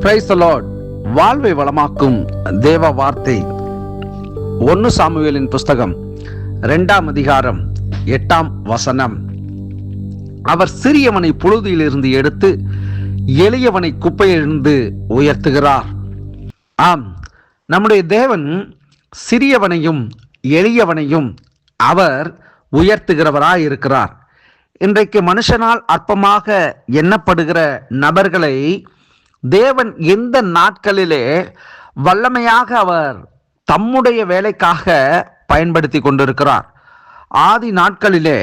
Praise the Lord. வாழ்வை வளமாக்கும் தேவ வார்த்தை 1 சாமுவேலின் புஸ்தகம் 2ஆம் அதிகாரம் 8ஆம் வசனம். அவர் சிறியவனை புழுதியிலிருந்து எடுத்து எளியவனை குப்பையிலிருந்து உயர்த்துகிறார். ஆம், நம்முடைய தேவன் சிறியவனையும் எளியவனையும் அவர் உயர்த்துகிறவராய் இருக்கிறார். இன்றைக்கு மனுஷனால் அற்பமாக எண்ணப்படுகிற நபர்களை தேவன் எந்த நாட்களிலே வல்லமையாக அவர் தம்முடைய வேலைக்காக பயன்படுத்தி கொண்டிருக்கிறார். ஆதி நாட்களிலே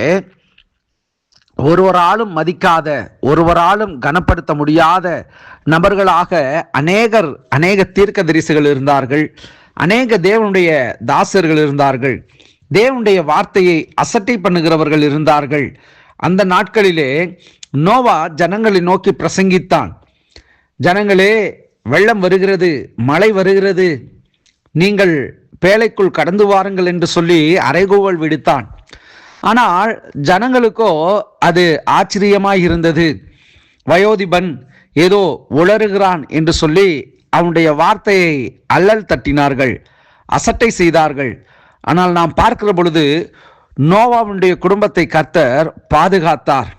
ஒருவராலும் மதிக்காத, ஒருவராலும் கனப்படுத்த முடியாத நபர்களாக அநேக தீர்க்கதரிசிகள் இருந்தார்கள். அநேக தேவனுடைய தாசர்கள் இருந்தார்கள். தேவனுடைய வார்த்தையை அசட்டை பண்ணுகிறவர்கள் இருந்தார்கள். அந்த நாட்களிலே நோவா ஜனங்களை நோக்கி பிரசங்கித்தான். ஜனங்களே, வெள்ளம் வருகிறது, மழை வருகிறது, நீங்கள் பேழைக்குள் கடந்து வாருங்கள் என்று சொல்லி அறைகூவல் விடுத்தான். ஆனால் ஜனங்களுக்கோ அது ஆச்சரியமாய் இருந்தது. வயோதிபன் ஏதோ உளறுகிறான் என்று சொல்லி அவனுடைய வார்த்தையை அல்லல் தட்டினார்கள், அசட்டை செய்தார்கள். ஆனால் நாம் பார்க்கிற பொழுது நோவாவுடைய குடும்பத்தை கர்த்தர் பாதுகாத்தார்.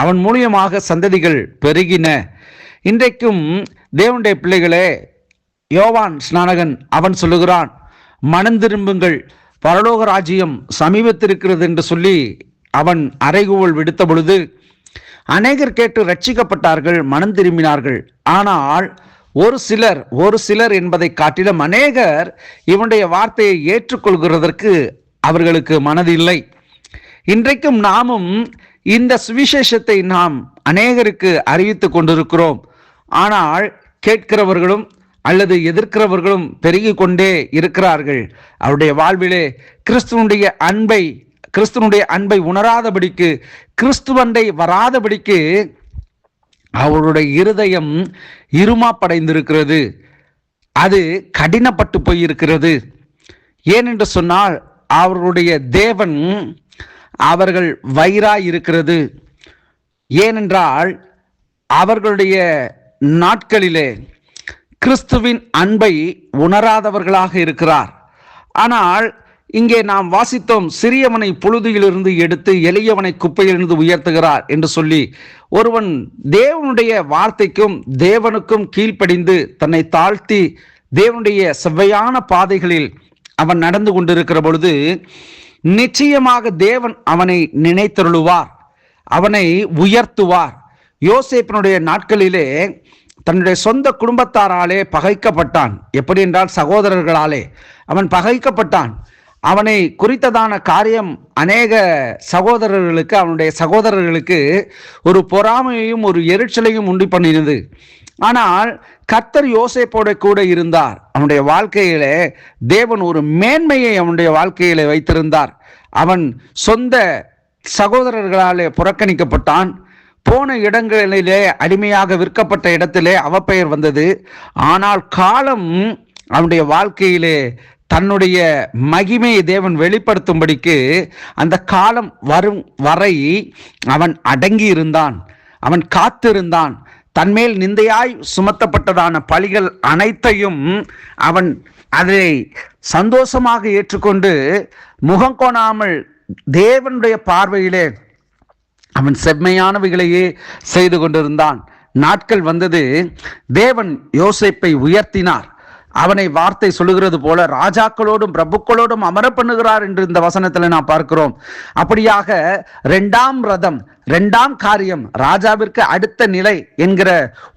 அவன் மூலியமாக சந்ததிகள் பெருகின. இன்றைக்கும் தேவனுடைய பிள்ளைகளே, யோவான் ஸ்நானகன் அவன் சொல்லுகிறான், மனம் திரும்புங்கள், பரலோக ராஜ்யம் சமீபத்திருக்கிறது என்று சொல்லி அவன் அறைகூவல் விடுத்த பொழுது அநேகர் கேட்டு ரட்சிக்கப்பட்டார்கள், மனம் திரும்பினார்கள். ஆனால் ஒரு சிலர் என்பதை காட்டிலும் அநேகர் இவனுடைய வார்த்தையை ஏற்றுக்கொள்கிறதற்கு அவர்களுக்கு மனதில்லை. இன்றைக்கும் நாமும் இந்த சுவிசேஷத்தை நாம் அநேகருக்கு அறிவித்து கொண்டிருக்கிறோம். ஆனால் கேட்கிறவர்களும் அல்லது எதிர்க்கிறவர்களும் பெருகி கொண்டே இருக்கிறார்கள். அவருடைய வாழ்விலே கிறிஸ்துவனுடைய அன்பை உணராதபடிக்கு, கிறிஸ்துவண்டை வராதபடிக்கு அவருடைய இருதயம் இருமாப்படைந்திருக்கிறது. அது கடினப்பட்டு போயிருக்கிறது. ஏனென்று சொன்னால் அவர்களுடைய தேவன் அவர்கள் வயிறாய் இருக்கிறது. ஏனென்றால் அவர்களுடைய நாட்களிலே கிறிஸ்துவின் அன்பை உணராதவர்களாக இருக்கிறார். ஆனால் இங்கே நாம் வாசித்தோம், சிறியவனை புழுதியிலிருந்து எடுத்து எளியவனை குப்பையிலிருந்து உயர்த்துகிறார் என்று சொல்லி ஒருவன் தேவனுடைய வார்த்தைக்கும் தேவனுக்கும் கீழ்ப்படிந்து தன்னை தாழ்த்தி தேவனுடைய செவ்வையான பாதைகளில் அவன் நடந்து கொண்டிருக்கிற பொழுது நிச்சயமாக தேவன் அவனை நினைத்தருளுவார், அவனை உயர்த்துவார். யோசேப்பினுடைய நாட்களிலே தன்னுடைய சொந்த குடும்பத்தாராலே பகைக்கப்பட்டான். எப்படி என்றால் சகோதரர்களாலே அவன் பகைக்கப்பட்டான். அவனை குறித்ததான காரியம் அநேக சகோதரர்களுக்கு, அவனுடைய சகோதரர்களுக்கு ஒரு பொறாமையையும் ஒரு எரிச்சலையும் உண்டு பண்ணினது. ஆனால் கர்த்தர் யோசேப்போட கூட இருந்தார். அவனுடைய வாழ்க்கையிலே தேவன் ஒரு மேன்மையை அவனுடைய வாழ்க்கையிலே வைத்திருந்தார். அவன் சொந்த சகோதரர்களாலே புறக்கணிக்கப்பட்டான். போன இடங்களிலே அடிமையாக விற்கப்பட்ட இடத்திலே அவப்பெயர் வந்தது. ஆனால் காலம் அவனுடைய வாழ்க்கையிலே தன்னுடைய மகிமையை தேவன் வெளிப்படுத்தும்படிக்கு அந்த காலம் வரும் வரை அவன் அடங்கி இருந்தான், அவன் காத்திருந்தான். தன்மேல் நிந்தையாய் சுமத்தப்பட்டதான பழிகள் அனைத்தையும் அவன் அதை சந்தோஷமாக ஏற்றுக்கொண்டு முகம் கோணாமல் தேவனுடைய பார்வையிலே அவன் செம்மையானவைகளையே செய்து கொண்டிருந்தான். நாட்கள் வந்தது, தேவன் யோசேப்பை உயர்த்தினார். அவனை வார்த்தை சொல்லுகிறது போல ராஜாக்களோடும் பிரபுக்களோடும் அமர பண்ணுகிறார் என்று இந்த வசனத்தில் நாம் பார்க்கிறோம். அப்படியாக இரண்டாம் காரியம், ராஜாவிற்கு அடுத்த நிலை என்கிற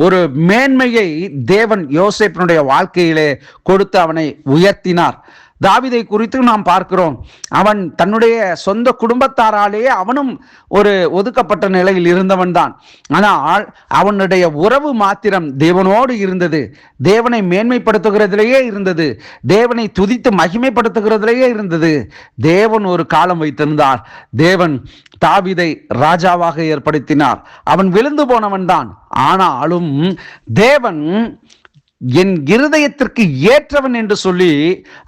ஒரு மேன்மையை தேவன் யோசேப்பினுடைய வாழ்க்கையிலே கொடுத்து அவனை உயர்த்தினார். தாவீதை குறித்து நாம் பார்க்கிறோம். அவன் தன்னுடைய சொந்த குடும்பத்தாராலேயே அவனும் ஒரு ஒதுக்கப்பட்ட நிலையில் இருந்தவன் தான். ஆனால் அவனுடைய உறவு மாத்திரம் தேவனோடு இருந்தது. தேவனை மேன்மைப்படுத்துகிறதிலேயே இருந்தது. தேவனை துதித்து மகிமைப்படுத்துகிறதிலேயே இருந்தது. தேவன் ஒரு காலம் வைத்திருந்தார். தேவன் தாவீதை ராஜாவாக ஏற்படுத்தினார். அவன் விழுந்து போனவன் தான். ஆனாலும் தேவன் என் இருதயத்திற்கு ஏற்றவன் என்று சொல்லி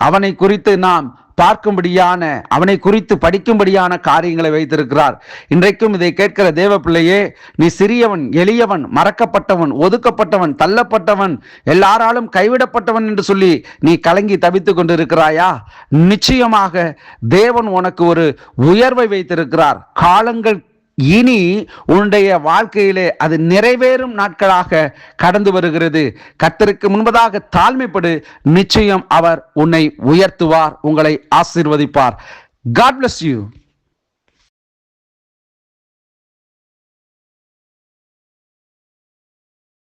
அவனை குறித்து நாம் பார்க்கும்படியான, அவனை குறித்து படிக்கும்படியான காரியங்களை வைத்திருக்கிறார். இன்றைக்கும் இதை கேட்கிற தேவ பிள்ளையே, நீ சிறியவன், எளியவன், மறக்கப்பட்டவன், ஒதுக்கப்பட்டவன், தள்ளப்பட்டவன், எல்லாராலும் கைவிடப்பட்டவன் என்று சொல்லி நீ கலங்கி தவித்துக் கொண்டிருக்கிறாயா? நிச்சயமாக தேவன் உனக்கு ஒரு உயர்வை வைத்திருக்கிறார். காலங்கள் இனி உன்னுடைய வாழ்க்கையிலே அது நிறைவேறும் நாட்களாக கடந்து வருகிறது. கர்த்தருக்கு முன்பதாக தாழ்மைப்படு, நிச்சயம் அவர் உன்னை உயர்த்துவார், உங்களை ஆசீர்வதிப்பார். God bless you.